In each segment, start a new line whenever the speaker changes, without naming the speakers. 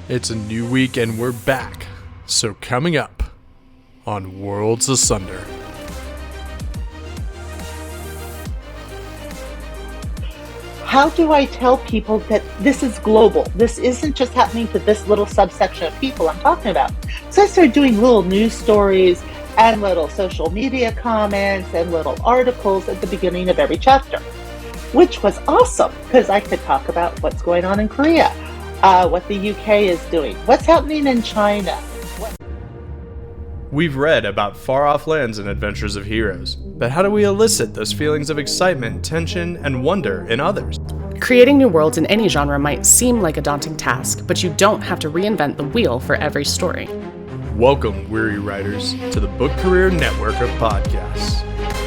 It's a new week and we're back. So coming up on Worlds Asunder.
How do I tell people that this is global? This isn't just happening to this little subsection of people I'm talking about. So I started doing little news stories and little social media comments and little articles at the beginning of every chapter, which was awesome because I could talk about what's going on in Korea, what the UK is doing, what's happening in China.
We've read about far-off lands and adventures of heroes, but how do we elicit those feelings of excitement, tension, and wonder in others?
Creating new worlds in any genre might seem like a daunting task, but you don't have to reinvent the wheel for every story.
Welcome, weary writers, to the Book Career Network of podcasts.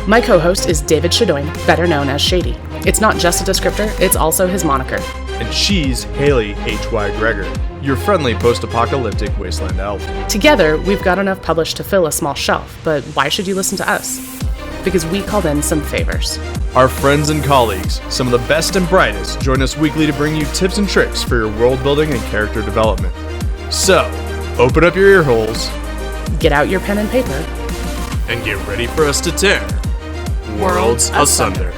My co-host is David Shadoin, better known as Shady. It's not just a descriptor, it's also his moniker.
And she's Haley H.Y. Gregor, your friendly post-apocalyptic wasteland elf.
Together, we've got enough published to fill a small shelf, but why should you listen to us? Because we called in some favors.
Our friends and colleagues, some of the best and brightest, join us weekly to bring you tips and tricks for your world building and character development. So, open up your ear holes,
Get out your pen and paper,
and get ready for us to tear Worlds Asunder.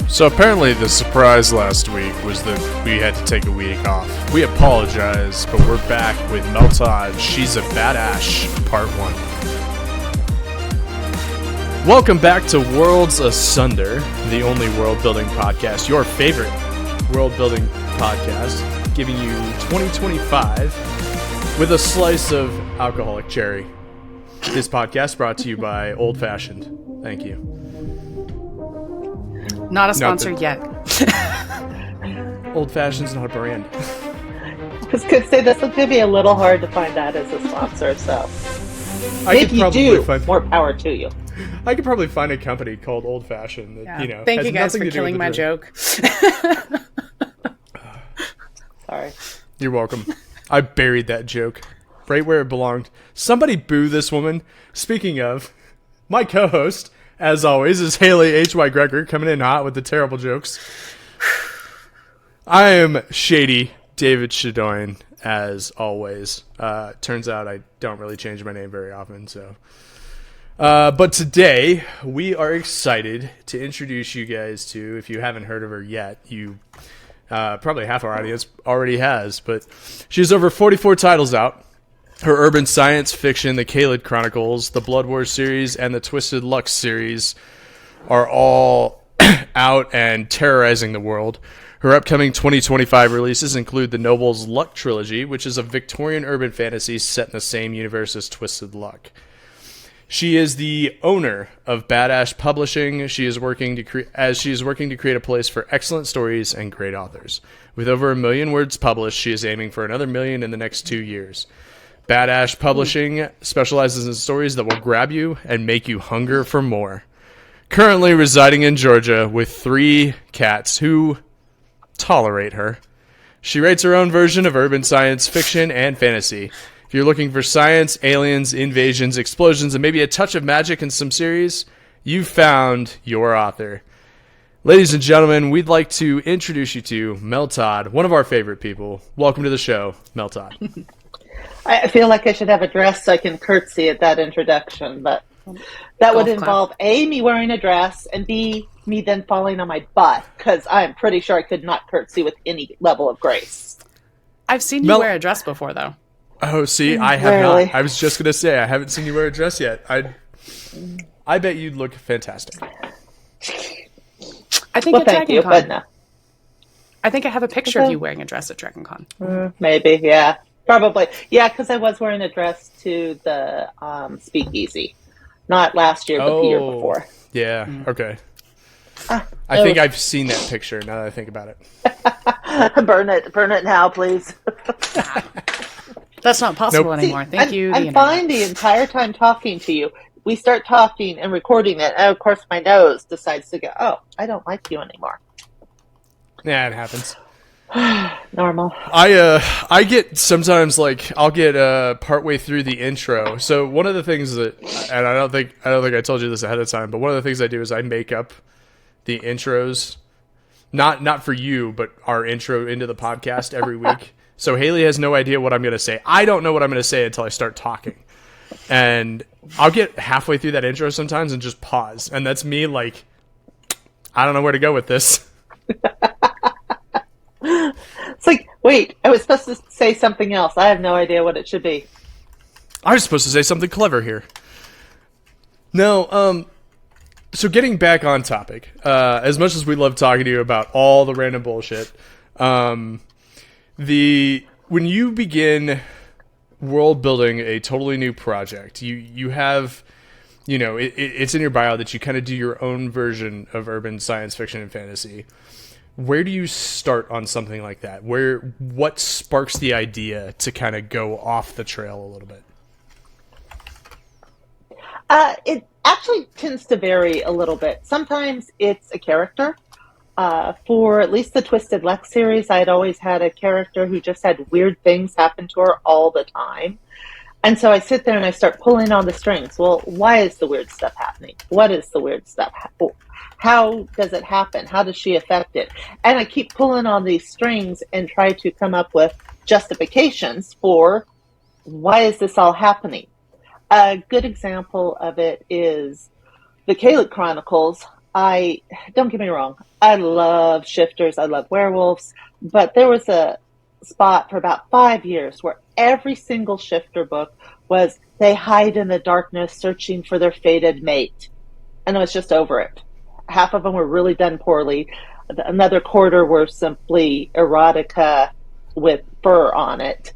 So apparently the surprise last week was that we had to take a week off. We apologize, but we're back with Mel Todd, She's a Badass, Part 1. Welcome back to Worlds Asunder, the only world-building podcast, your favorite world-building podcast, giving you 2025 with a slice of alcoholic cherry. This podcast brought to you by Old Fashioned. Thank you.
not a sponsor yet.
Old Fashioned's not a brand.
I was going to say this would be a little hard to find that as a sponsor, so if you do, more power to you.
I could probably find a company called Old Fashioned that,
Thank
has
you guys
nothing
for
to do with
killing
the
my
drink.
joke.
Sorry.
You're welcome. I buried that joke right where it belonged. Somebody boo this woman. Speaking of, my co-host, as always, is Haley H.Y. Gregor, coming in hot with the terrible jokes. I am Shady David Shadoin, as always. Turns out I don't really change my name very often, so... but today, we are excited to introduce you guys to, if you haven't heard of her yet, you probably half our audience already has, but she has over 44 titles out. Her urban science fiction, the Kaylid Chronicles, the Blood Wars series, and the Twisted Luck series are all out and terrorizing the world. Her upcoming 2025 releases include the Noble's Luck trilogy, which is a Victorian urban fantasy set in the same universe as Twisted Luck. She is the owner of Badass Publishing. She is working to create a place for excellent stories and great authors. With over 1 million words published, she is aiming for another 1 million in the next 2 years. Badass Publishing specializes in stories that will grab you and make you hunger for more. Currently residing in Georgia with 3 cats who tolerate her. She writes her own version of urban science fiction and fantasy. If you're looking for science, aliens, invasions, explosions, and maybe a touch of magic in some series, you've found your author. Ladies and gentlemen, we'd like to introduce you to Mel Todd, one of our favorite people. Welcome to the show, Mel Todd.
I feel like I should have a dress so I can curtsy at that introduction, but that would involve A, me wearing a dress, and B, me then falling on my butt, because I'm pretty sure I could not curtsy with any level of grace.
I've seen you wear a dress before, though.
Oh, see, I have not. I was just going to say, I haven't seen you wear a dress yet. I bet you'd look fantastic.
I think at
thank you,
DragonCon.
but no.
I think I have a picture of you wearing a dress at DragonCon.
Maybe, yeah. Probably. Yeah, because I was wearing a dress to the Speakeasy. Not last year, but the year before.
Yeah, okay. I think I've seen that picture now that I think about it.
Burn it now, please.
That's not possible anymore. Thank you.
I'm fine the entire time talking to you. We start talking and recording it, and of course my nose decides to go, oh, I don't like you anymore.
Yeah, it happens.
Normal.
I get sometimes I'll get partway through the intro. So one of the things that, and I don't think I told you this ahead of time, but one of the things I do is I make up the intros, not for you, but our intro into the podcast every week. So Haley has no idea what I'm going to say. I don't know what I'm going to say until I start talking. And I'll get halfway through that intro sometimes and just pause. And that's me like, I don't know where to go with this.
It's like, wait, I was supposed to say something else. I have no idea what it should be.
I was supposed to say something clever here. No, so getting back on topic, as much as we love talking to you about all the random bullshit, when you begin world building a totally new project, you have, it's in your bio that you kind of do your own version of urban science fiction and fantasy. Where do you start on something like that? What sparks the idea to kind of go off the trail a little bit?
It actually tends to vary a little bit. Sometimes it's a character. For at least the Twisted Lex series, I had always had a character who just had weird things happen to her all the time. And so I sit there and I start pulling on the strings. Well, why is the weird stuff happening? What is the weird stuff? How does it happen? How does she affect it? And I keep pulling on these strings and try to come up with justifications for why is this all happening? A good example of it is the Kaylid Chronicles. Don't get me wrong, I love shifters, I love werewolves, but there was a spot for about 5 years where every single shifter book was they hide in the darkness searching for their fated mate. And I was just over it. Half of them were really done poorly. Another quarter were simply erotica with fur on it.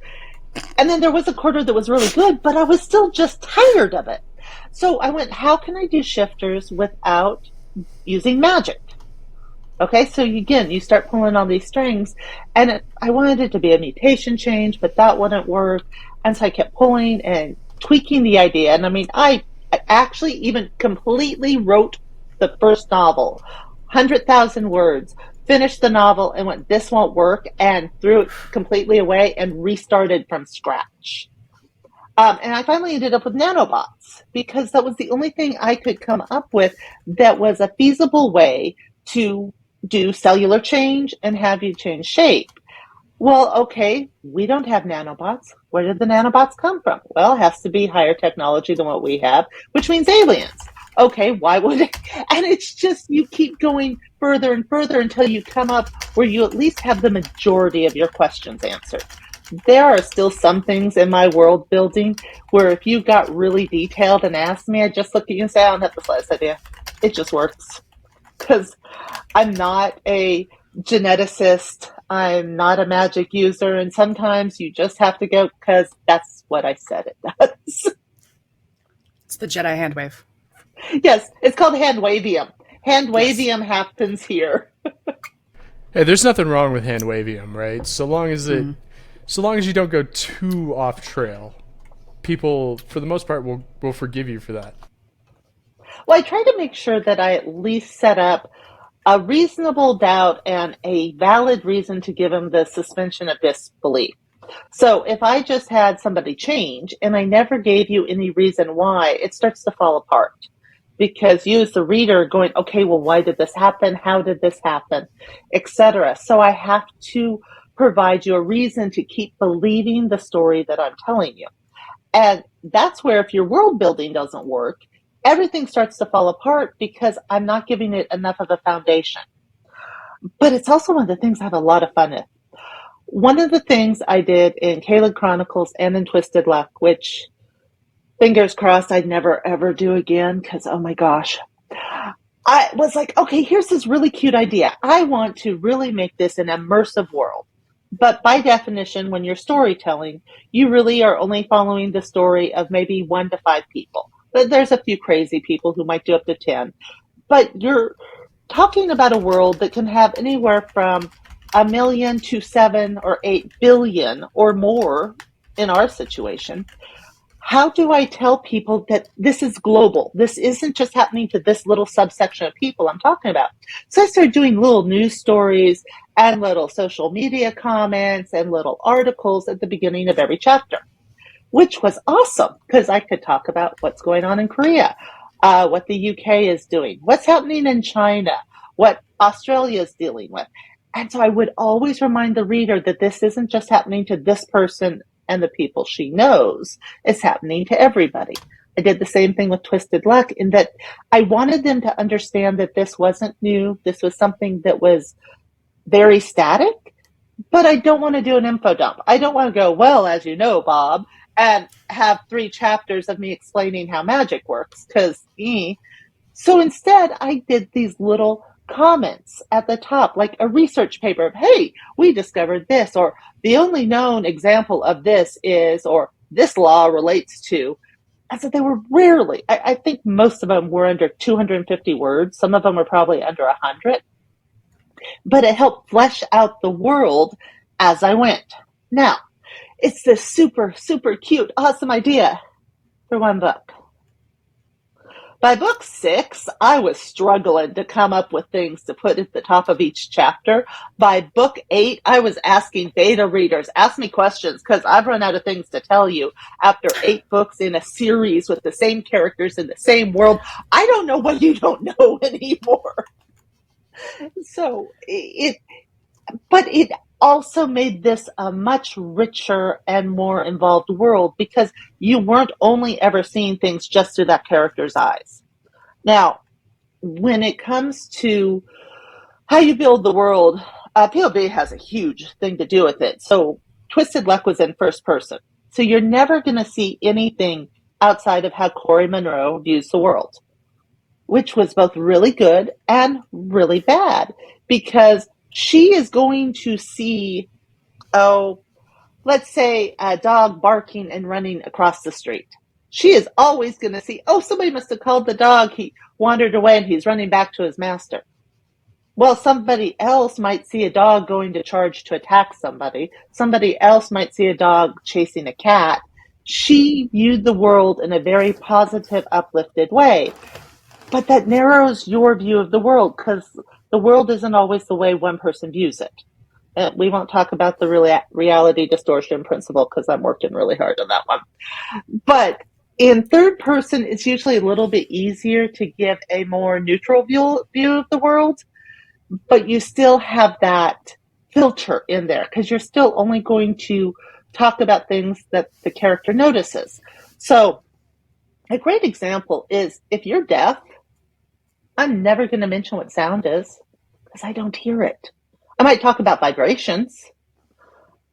And then there was a quarter that was really good, but I was still just tired of it. So I went, how can I do shifters without using magic? Okay, so you start pulling on these strings, and I wanted it to be a mutation change, but that wouldn't work. And so I kept pulling and tweaking the idea. And I actually even completely wrote the first novel, 100,000 words, finished the novel and went, this won't work, and threw it completely away and restarted from scratch. And I finally ended up with nanobots because that was the only thing I could come up with that was a feasible way to do cellular change and have you change shape. Well, okay, we don't have nanobots. Where did the nanobots come from? Well, it has to be higher technology than what we have, which means aliens. Okay, why would it? And it's just, you keep going further and further until you come up where you at least have the majority of your questions answered. There are still some things in my world building where if you got really detailed and asked me, I'd just look at you and say, I don't have the slightest idea. It just works. Because I'm not a geneticist. I'm not a magic user. And sometimes you just have to go because that's what I said it does.
It's the Jedi hand wave.
Yes, it's called Handwavium. Handwavium happens here.
Hey, there's nothing wrong with Handwavium, right? So long as you don't go too off trail, people, for the most part, will forgive you for that.
Well, I try to make sure that I at least set up a reasonable doubt and a valid reason to give them the suspension of disbelief. So if I just had somebody change and I never gave you any reason why, it starts to fall apart. Because you as the reader are going, okay, well, why did this happen? How did this happen? Etc. So I have to provide you a reason to keep believing the story that I'm telling you. And that's where if your world building doesn't work, everything starts to fall apart because I'm not giving it enough of a foundation. But it's also one of the things I have a lot of fun with. One of the things I did in Kaylid Chronicles and in Twisted Luck, which fingers crossed I'd never ever do again because, oh my gosh. I was like, okay, here's this really cute idea. I want to really make this an immersive world. But by definition, when you're storytelling, you really are only following the story of maybe 1 to 5 people. But there's a few crazy people who might do up to 10. But you're talking about a world that can have anywhere from 1 million to 7 or 8 billion or more in our situation. How do I tell people that this is global? This isn't just happening to this little subsection of people I'm talking about. So I started doing little news stories and little social media comments and little articles at the beginning of every chapter, which was awesome because I could talk about what's going on in Korea, what the UK is doing, what's happening in China, what Australia is dealing with. And so I would always remind the reader that this isn't just happening to this person and the people she knows. It's happening to everybody. I did the same thing with Twisted Luck in that I wanted them to understand that this wasn't new. This was something that was very static, but I don't want to do an info dump. I don't want to go, well, as you know, Bob, and have 3 chapters of me explaining how magic works, because so instead I did these little comments at the top, like a research paper of, hey, we discovered this, or the only known example of this is, or this law relates to. And so they were rarely, I think most of them were under 250 words. Some of them were probably under 100. But it helped flesh out the world as I went. Now, it's this super, super cute, awesome idea for one book. By book 6, I was struggling to come up with things to put at the top of each chapter. By book 8, I was asking beta readers, ask me questions, because I've run out of things to tell you. After 8 books in a series with the same characters in the same world, I don't know what you don't know anymore. So but it also made this a much richer and more involved world because you weren't only ever seeing things just through that character's eyes. Now, when it comes to how you build the world, POV has a huge thing to do with it. So Twisted Luck was in first person. So you're never going to see anything outside of how Corey Monroe views the world, which was both really good and really bad because she is going to see, let's say a dog barking and running across the street. She is always going to see, somebody must have called the dog. He wandered away and he's running back to his master. Well, somebody else might see a dog going to charge to attack somebody. Somebody else might see a dog chasing a cat. She viewed the world in a very positive, uplifted way. But that narrows your view of the world because the world isn't always the way one person views it. We won't talk about the reality distortion principle because I'm working really hard on that one. But in third person, it's usually a little bit easier to give a more neutral view of the world, but you still have that filter in there because you're still only going to talk about things that the character notices. So a great example is if you're deaf, I'm never going to mention what sound is because I don't hear it. I might talk about vibrations.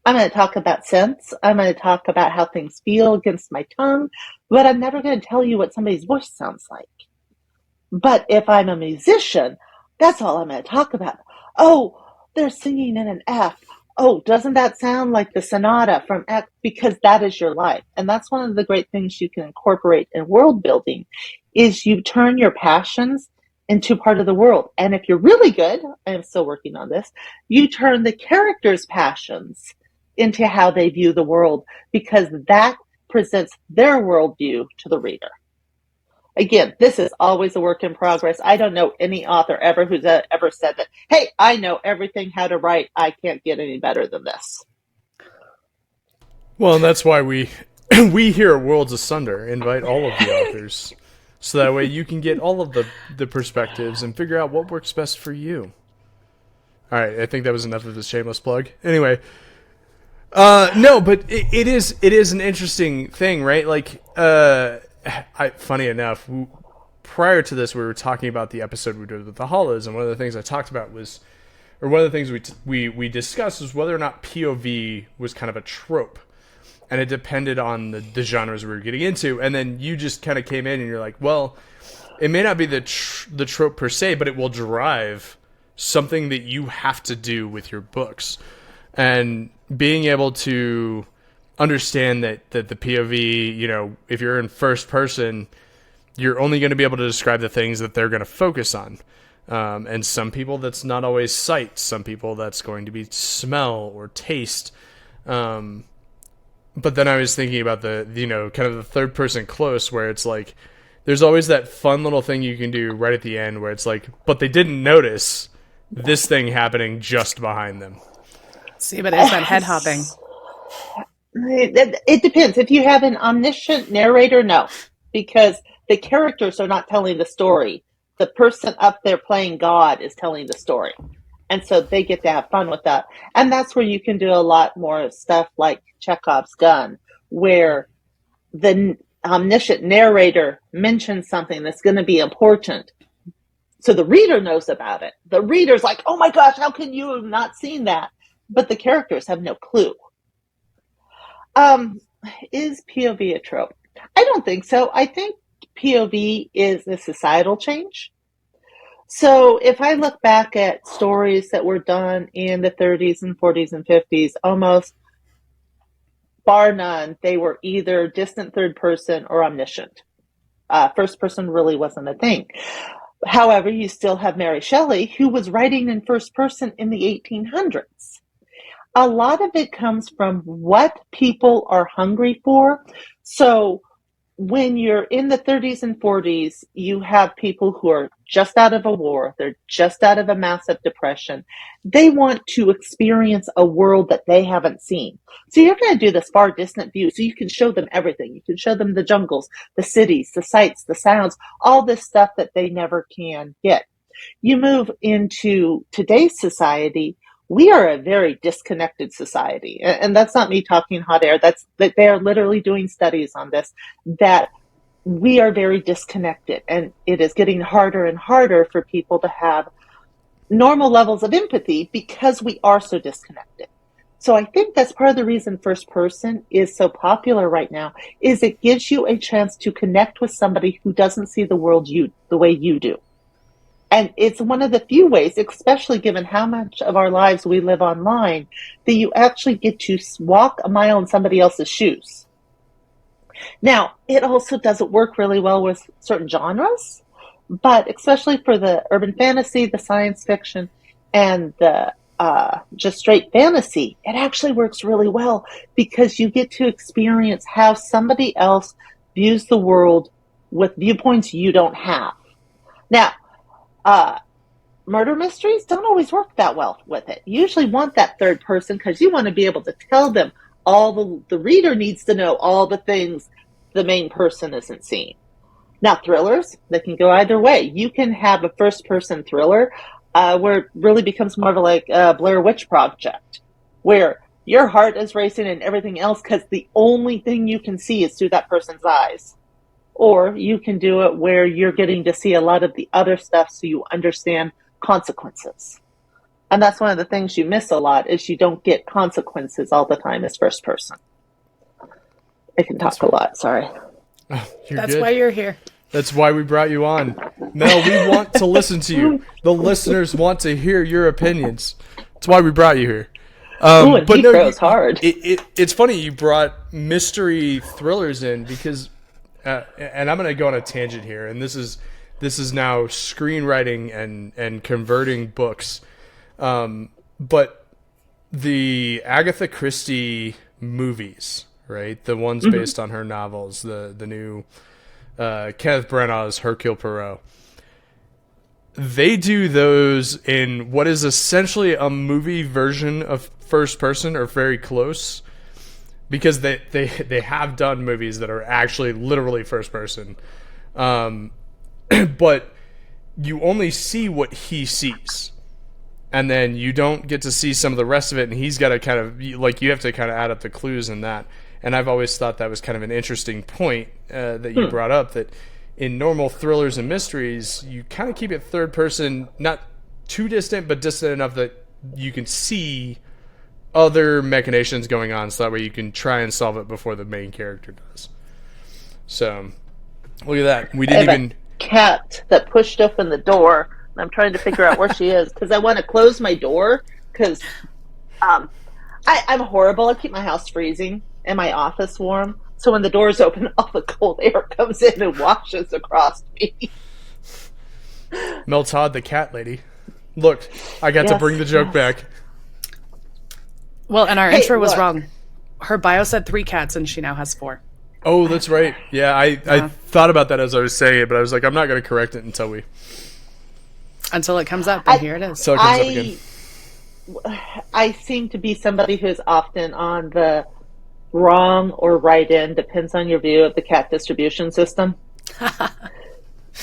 I'm going to talk about scents. I'm going to talk about how things feel against my tongue, but I'm never going to tell you what somebody's voice sounds like. But if I'm a musician, that's all I'm going to talk about. Oh, they're singing in an F. Oh, doesn't that sound like the sonata from X? Because that is your life. And that's one of the great things you can incorporate in world building is you turn your passions into part of the world. And if you're really good, I am still working on this, you turn the characters' passions into how they view the world because that presents their worldview to the reader. Again, this is always a work in progress. I don't know any author ever who's ever said that, hey, I know everything how to write. I can't get any better than this.
Well, and that's why we here at Worlds Asunder invite all of the authors. So that way you can get all of the perspectives and figure out what works best for you. All right, I think that was enough of this shameless plug. Anyway, no, but it is an interesting thing, right? Like, funny enough, prior to this, we were talking about the episode we did with the Hollows, and one of the things I talked about was, or one of the things we discussed was whether or not POV was kind of a trope. And it depended on the genres we were getting into. And then you just kind of came in and you're like, well, it may not be the trope per se, but it will drive something that you have to do with your books. And being able to understand that the POV, if you're in first person, you're only going to be able to describe the things that they're going to focus on. And some people that's not always sight. Some people that's going to be smell or taste. But then I was thinking about the kind of the third person close where it's like, there's always that fun little thing you can do right at the end where it's like, but they didn't notice this thing happening just behind them.
See, but is that head hopping?
It depends. If you have an omniscient narrator, no, because the characters are not telling the story. The person up there playing God is telling the story. And so they get to have fun with that. And that's where you can do a lot more stuff like Chekhov's gun, where the omniscient narrator mentions something that's going to be important. So the reader knows about it. The reader's like, oh my gosh, how can you have not seen that? But the characters have no clue. Is POV a trope? I don't think so. I think POV is a societal change. So if I look back at stories that were done in the 30s and 40s and 50s, almost bar none, they were either distant third person or omniscient. First person really wasn't a thing. However, you still have Mary Shelley, who was writing in first person in the 1800s. A lot of it comes from what people are hungry for. So when you're in the 30s and 40s, you have people who are just out of a war. They're just out of a massive depression. They want to experience a world that they haven't seen. So you're going to do this far distant view so you can show them everything. You can show them the jungles, the cities, the sights, the sounds, all this stuff that they never can get. You move into today's society. We are a very disconnected society. And that's not me talking hot air. That's that they are literally doing studies on this, that we are very disconnected. And it is getting harder and harder for people to have normal levels of empathy because we are so disconnected. So I think that's part of the reason first person is so popular right now, is it gives you a chance to connect with somebody who doesn't see the world the way you do. And it's one of the few ways, especially given how much of our lives we live online, that you actually get to walk a mile in somebody else's shoes. Now, it also doesn't work really well with certain genres, but especially for the urban fantasy, the science fiction, and the just straight fantasy, it actually works really well because you get to experience how somebody else views the world with viewpoints you don't have. Now, murder mysteries don't always work that well with it. You usually want that third person because you want to be able to tell them all the reader needs to know all the things the main person isn't seeing. Now, thrillers, they can go either way. You can have a first person thriller where it really becomes more of a Blair Witch Project, where your heart is racing and everything else because the only thing you can see is through that person's eyes. Or you can do it where you're getting to see a lot of the other stuff so you understand consequences. And that's one of the things you miss a lot is you don't get consequences all the time as first person. I can talk a lot, sorry.
Oh,
That's good. Why you're here.
That's why we brought you on. Mel, we want to listen to you. The listeners want to hear your opinions. That's why we brought you here.
But no, hard.
It's funny you brought mystery thrillers in because and I'm going to go on a tangent here, and this is now screenwriting and converting books. But the Agatha Christie movies, right? The ones based on her novels, the new Kenneth Branagh's Hercule Poirot. They do those in what is essentially a movie version of first person or very close. Because they have done movies that are actually literally first person. But you only see what he sees. And then you don't get to see some of the rest of it. And he's got to kind of, you have to kind of add up the clues in that. And I've always thought that was kind of an interesting point that you brought up, that in normal thrillers and mysteries, you kind of keep it third person, not too distant, but distant enough that you can see other machinations going on, so that way you can try and solve it before the main character does. So, look at that. We didn't even...
a cat that pushed open the door, and I'm trying to figure out where she is, because I want to close my door, because I'm horrible. I keep my house freezing and my office warm, so when the doors open, all the cold air comes in and washes across me.
Mel Todd, the cat lady. Look, I got to bring the joke back.
Well, and our intro was wrong. Her bio said 3 cats, and she now has 4.
Oh, that's right. Yeah, I thought about that as I was saying it, but I was like, I'm not going to correct it until
it comes up, and here it is.
So it comes up again.
I seem to be somebody who's often on the wrong or right end, depends on your view of the cat distribution system.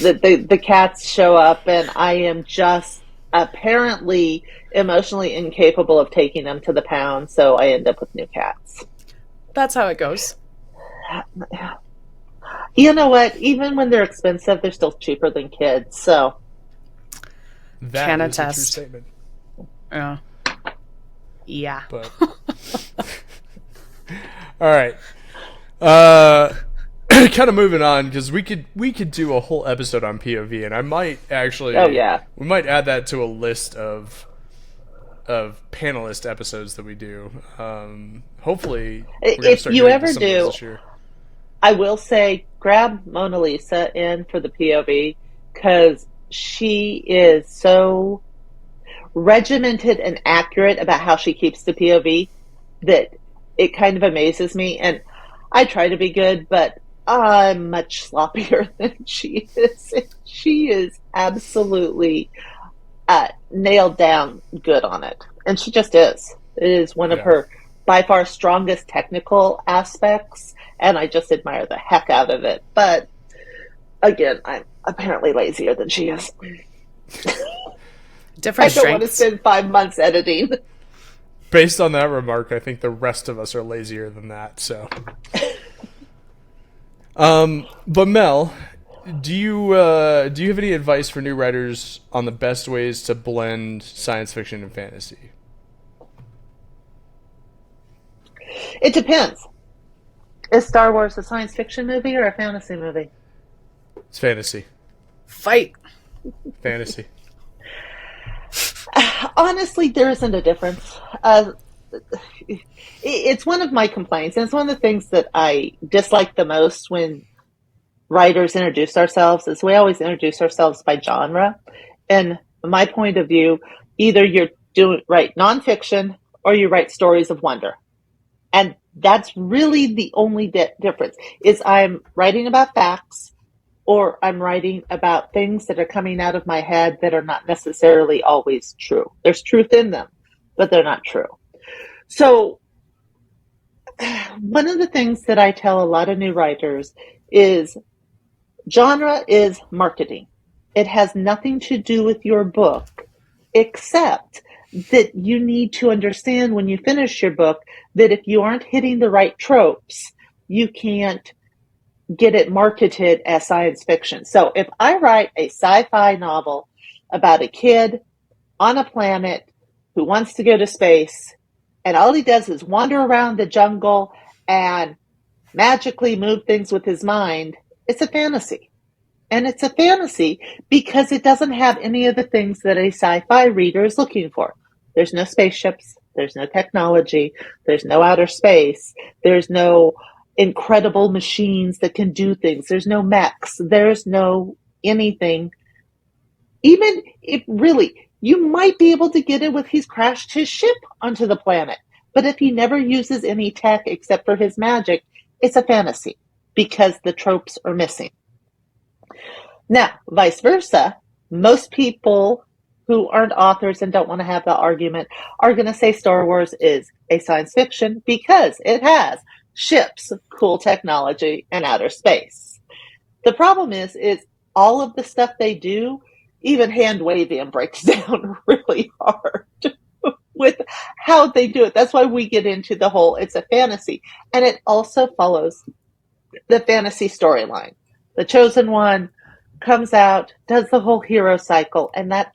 The cats show up, and I am just apparently emotionally incapable of taking them to the pound, so I end up with new cats.
That's how it goes.
You know what? Even when they're expensive, they're still cheaper than kids, so.
That
Can
is a true
attest.
statement.
Yeah. Yeah.
But all right. Kind of moving on, because we could do a whole episode on POV, and I might actually.
Oh yeah.
We might add that to a list of panelist episodes that we do. Hopefully, we're gonna
If
start
you
getting
ever
to some of those
do,
this year.
I will say grab Mona Lisa in for the POV, because she is so regimented and accurate about how she keeps the POV that it kind of amazes me. And I try to be good, but I'm much sloppier than she is. She is absolutely nailed down good on it. And she just is. It is one of her by far strongest technical aspects, and I just admire the heck out of it. But again, I'm apparently lazier than she is.
Different
I don't want to
strengths.
spend 5 months editing.
Based on that remark, I think the rest of us are lazier than that. So, but Mel, do you have any advice for new writers on the best ways to blend science fiction and fantasy?
It depends. Is Star Wars a science fiction movie or a fantasy movie?
It's fantasy.
Fight.
Fantasy.
Honestly, there isn't a difference. It's one of my complaints, and it's one of the things that I dislike the most when writers introduce ourselves, is we always introduce ourselves by genre. And my point of view, either you're write nonfiction or you write stories of wonder. And that's really the only difference, is I'm writing about facts, or I'm writing about things that are coming out of my head that are not necessarily always true. There's truth in them, but they're not true. So one of the things that I tell a lot of new writers is genre is marketing. It has nothing to do with your book, except that you need to understand when you finish your book that if you aren't hitting the right tropes, you can't get it marketed as science fiction. So if I write a sci-fi novel about a kid on a planet who wants to go to space, and all he does is wander around the jungle and magically move things with his mind, it's a fantasy. And it's a fantasy because it doesn't have any of the things that a sci-fi reader is looking for. There's no spaceships, there's no technology, there's no outer space, there's no incredible machines that can do things, there's no mechs, there's no anything. Even if really, you might be able to get it with he's crashed his ship onto the planet. But if he never uses any tech except for his magic, it's a fantasy because the tropes are missing. Now, vice versa, most people who aren't authors and don't want to have the argument are going to say Star Wars is a science fiction because it has ships, cool technology, and outer space. The problem is all of the stuff they do, even Handwavium breaks down really hard with how they do it. That's why we get into the whole, it's a fantasy. And it also follows the fantasy storyline. The Chosen One comes out, does the whole hero cycle, and that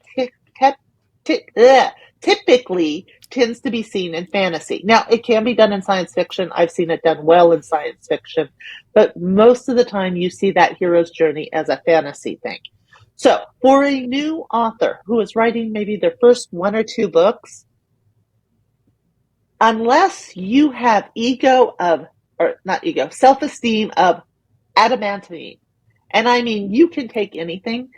typically tends to be seen in fantasy. Now, it can be done in science fiction. I've seen it done well in science fiction, but most of the time you see that hero's journey as a fantasy thing. So for a new author who is writing maybe their first 1 or 2 books, unless you have self-esteem of adamantine, and I mean, you can take anything,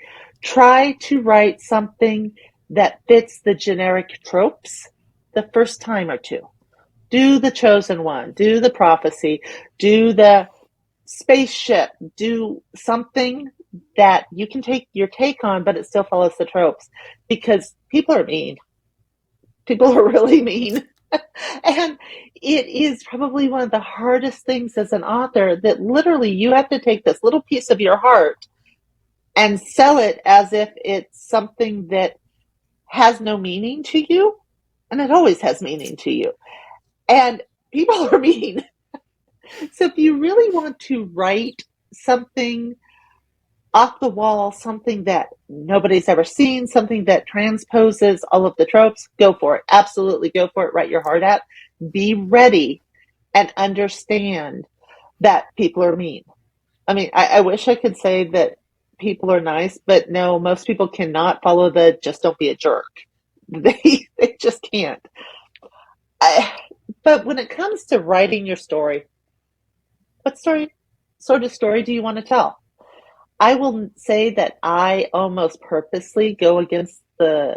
try to write something that fits the generic tropes the first time or 2. Do the Chosen One, do the prophecy, do the spaceship, do something that you can take your take on, but it still follows the tropes, because people are mean. People are really mean. And it is probably one of the hardest things as an author, that literally you have to take this little piece of your heart and sell it as if it's something that has no meaning to you, and it always has meaning to you. And people are mean. So if you really want to write something off the wall, something that nobody's ever seen, something that transposes all of the tropes, go for it. Absolutely go for it. Write your heart out. Be ready and understand that people are mean. I mean, I wish I could say that people are nice, but no, most people cannot follow the just don't be a jerk. They just can't. But when it comes to writing your story, what sort of story do you want to tell? I will say that I almost purposely go against the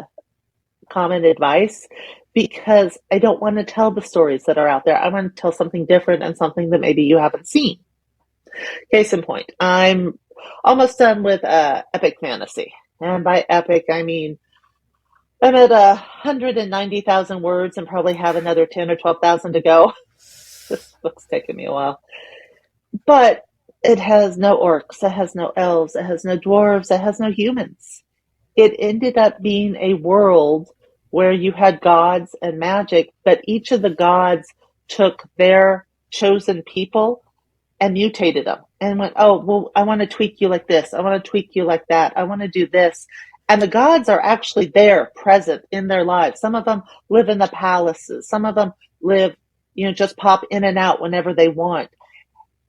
common advice because I don't want to tell the stories that are out there. I want to tell something different and something that maybe you haven't seen. Case in point, I'm almost done with epic fantasy. And by epic, I mean I'm at 190,000 words and probably have another 10 or 12,000 to go. This book's taken me a while. But it has no orcs, it has no elves, it has no dwarves, it has no humans. It ended up being a world where you had gods and magic, but each of the gods took their chosen people and mutated them and went, oh, well, I want to tweak you like this. I want to tweak you like that. I want to do this. And the gods are actually there, present in their lives. Some of them live in the palaces. Some of them live, just pop in and out whenever they want.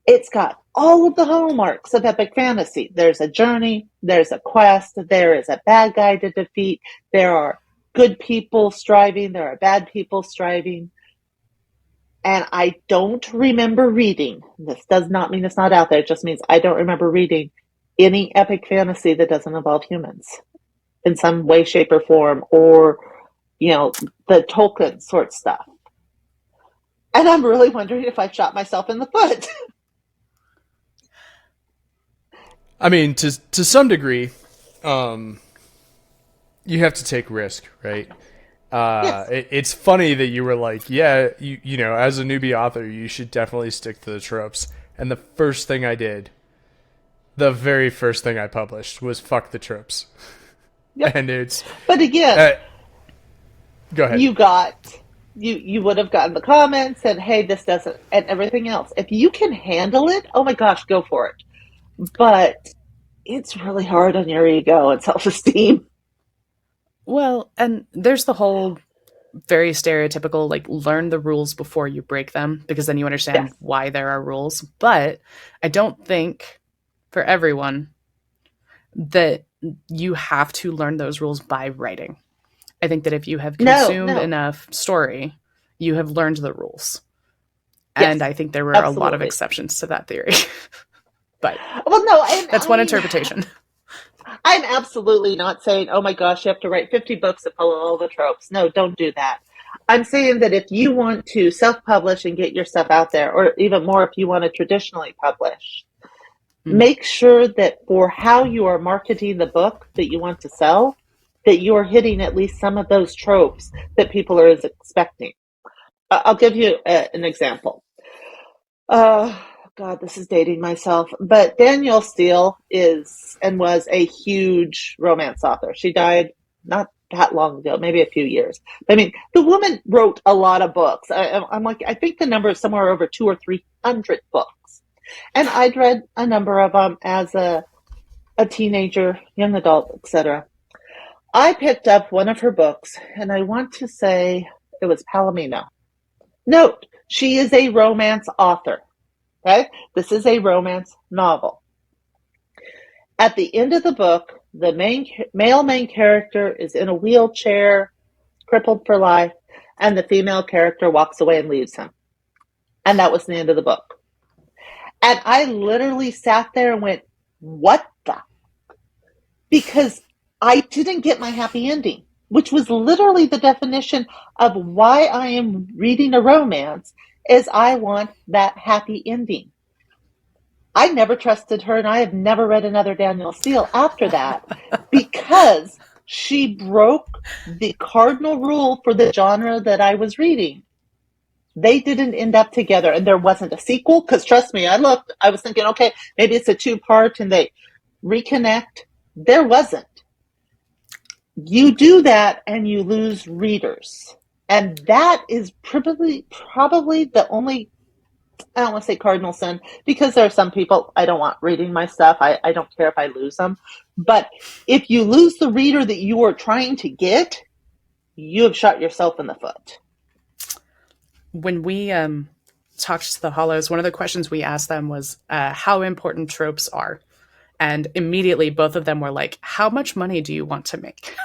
It's got all of the hallmarks of epic fantasy. There's a journey, there's a quest, there is a bad guy to defeat, there are good people striving, there are bad people striving. And I don't remember reading, this does not mean it's not out there, it just means I don't remember reading any epic fantasy that doesn't involve humans in some way, shape, or form, or, the Tolkien sort stuff. And I'm really wondering if I shot myself in the foot.
I mean, to some degree, you have to take risk, right?
Yes.
It's funny that you were like, yeah, as a newbie author, you should definitely stick to the tropes. And the first thing I did, the very first thing I published was fuck the tropes.
Yep.
And it's...
But again,
go ahead.
You would have gotten the comments and, hey, this doesn't, and everything else. If you can handle it, oh my gosh, go for it. But it's really hard on your ego and self-esteem.
Well, and there's the whole very stereotypical, learn the rules before you break them, because then you understand why there are rules. But I don't think for everyone that you have to learn those rules by writing. I think that if you have consumed enough story, you have learned the rules. Yes, and I think there were a lot of exceptions to that theory. But that's one interpretation.
I'm absolutely not saying, oh my gosh, you have to write 50 books that follow all the tropes. No, don't do that. I'm saying that if you want to self-publish and get your stuff out there, or even more if you want to traditionally publish, make sure that for how you are marketing the book that you want to sell, that you are hitting at least some of those tropes that people are expecting. I'll give you an example. God, this is dating myself, but Danielle Steele is and was a huge romance author. She died not that long ago, maybe a few years. I mean, the woman wrote a lot of books. I'm like, I think the number is somewhere over 200 or 300 books. And I'd read a number of them as a teenager, young adult, etc. I picked up one of her books, and I want to say it was Palomino. Note, she is a romance author. Okay? This is a romance novel. At the end of the book, the male main character is in a wheelchair, crippled for life, and the female character walks away and leaves him. And that was the end of the book. And I literally sat there and went, what the? Because I didn't get my happy ending, which was literally the definition of why I am reading a romance, is I want that happy ending. I never trusted her, and I have never read another Danielle Steele after that because she broke the cardinal rule for the genre that I was reading. They didn't end up together, and there wasn't a sequel, because trust me, I was thinking, okay, maybe it's a 2-part and they reconnect. There wasn't. you do that and you lose readers. And that is probably the only, I don't want to say cardinal sin, because there are some people I don't want reading my stuff. I don't care if I lose them. But if you lose the reader that you are trying to get, you have shot yourself in the foot.
When we talked to the Hollows, one of the questions we asked them was how important tropes are. And immediately both of them were like, how much money do you want to make?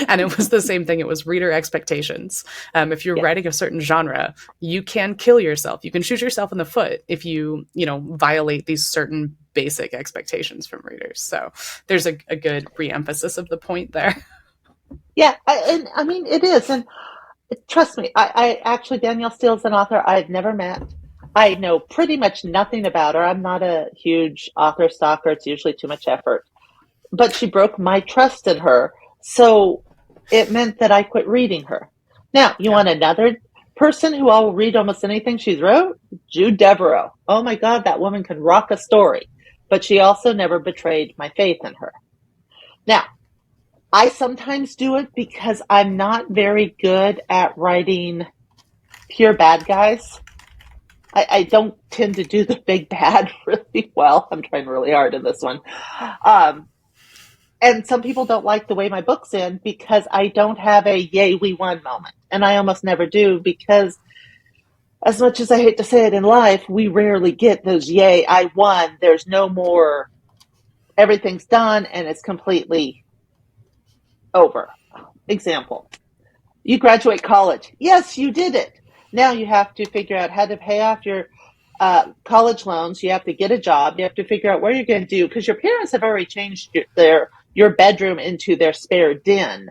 And it was the same thing. It was reader expectations. If you're writing a certain genre, you can kill yourself. You can shoot yourself in the foot if you violate these certain basic expectations from readers. So there's a good re-emphasis of the point there.
Yeah, I mean, it is. And trust me, I actually, Danielle Steele's an author I've never met. I know pretty much nothing about her. I'm not a huge author stalker. It's usually too much effort. But she broke my trust in her. So it meant that I quit reading her. Now, you want another person who I will read almost anything she's wrote? Jude Devereaux. Oh my God, that woman can rock a story. But she also never betrayed my faith in her. Now, I sometimes do it because I'm not very good at writing pure bad guys. I don't tend to do the big bad really well. I'm trying really hard in this one. And some people don't like the way my book's in because I don't have a yay, we won moment. And I almost never do, because as much as I hate to say it in life, we rarely get those yay, I won. There's no more, everything's done and it's completely over. Example, you graduate college. Yes, you did it. Now you have to figure out how to pay off your college loans. You have to get a job. You have to figure out where you're going to do, because your parents have already changed your bedroom into their spare den.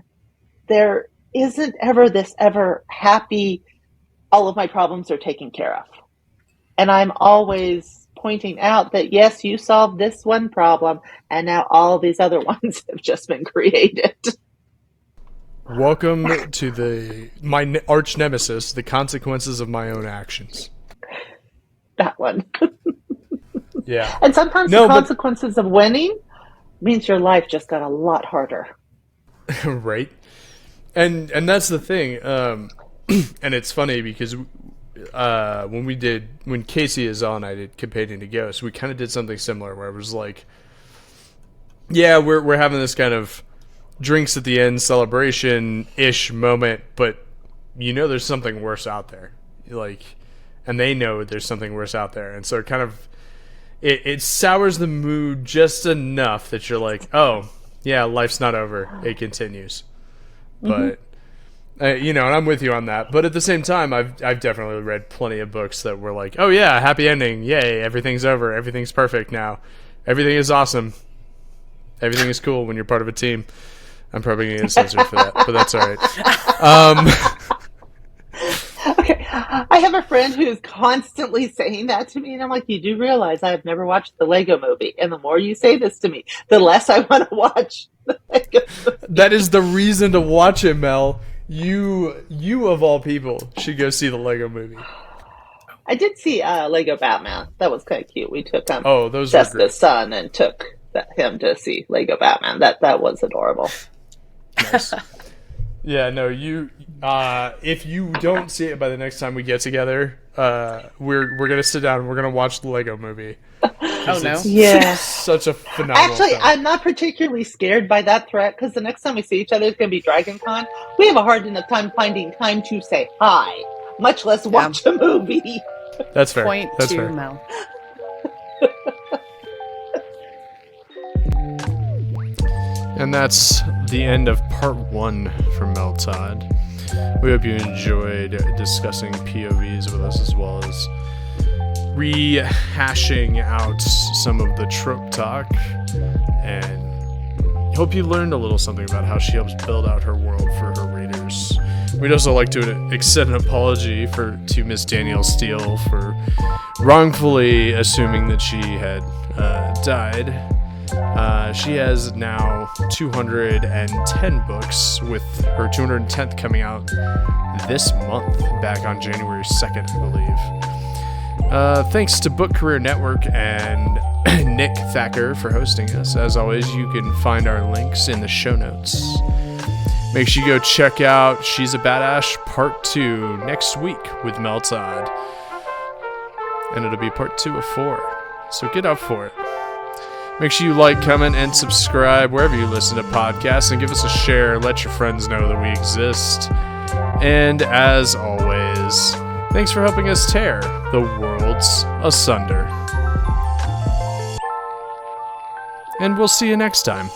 There isn't ever this ever happy, all of my problems are taken care of. And I'm always pointing out that, yes, you solved this one problem, and now all these other ones have just been created.
Welcome to my arch nemesis, the consequences of my own actions.
That one.
Yeah.
And sometimes the consequences of winning means your life just got a lot harder.
Right. And that's the thing. And it's funny because when Casey is on, I did Companion to Ghost, we kind of did something similar where it was like, yeah, we're having this kind of drinks at the end celebration-ish moment, but there's something worse out there. And they know there's something worse out there. And so it kind of it sours the mood just enough that you're like, oh, yeah, life's not over. It continues. But and I'm with you on that. But at the same time, I've definitely read plenty of books that were like, oh yeah, happy ending. Yay, everything's over. Everything's perfect now. Everything is awesome. Everything is cool when you're part of a team. I'm probably going to get censored for that, but that's all right.
Okay, I have a friend who's constantly saying that to me, and I'm like, you do realize I have never watched the Lego Movie, and the more you say this to me, the less I want to watch the Lego Movie.
That is the reason to watch it, Mel. You of all people should go see the Lego Movie.
I did see Lego Batman. That was kind of cute. We took
those
Jessica's son and took him to see Lego Batman. That was adorable.
Nice. Yeah, no, if you don't see it by the next time we get together, we're gonna sit down and we're gonna watch the Lego Movie.
Oh no!
Yeah,
such a phenomenal.
Actually,
film.
I'm not particularly scared by that threat, because the next time we see each other is gonna be Dragon Con. We have a hard enough time finding time to say hi, much less watch a movie.
That's fair.
Point
That's
to
fair.
Mel.
And that's the end of part 1 from Mel Todd. We hope you enjoyed discussing POVs with us, as well as rehashing out some of the trope talk, and hope you learned a little something about how she helps build out her world for her readers. We'd also like to extend an apology to Miss Danielle Steele for wrongfully assuming that she had died. She has now 210 books, with her 210th coming out this month, back on January 2nd, I believe. Thanks to Book Career Network and Nick Thacker for hosting us. As always, you can find our links in the show notes. Make sure you go check out She's a Badass Part 2 next week with Mel Todd. And it'll be Part 2 of 4. So get up for it. Make sure you like, comment, and subscribe wherever you listen to podcasts, and give us a share. Let your friends know that we exist. And as always, thanks for helping us tear the worlds asunder. And we'll see you next time.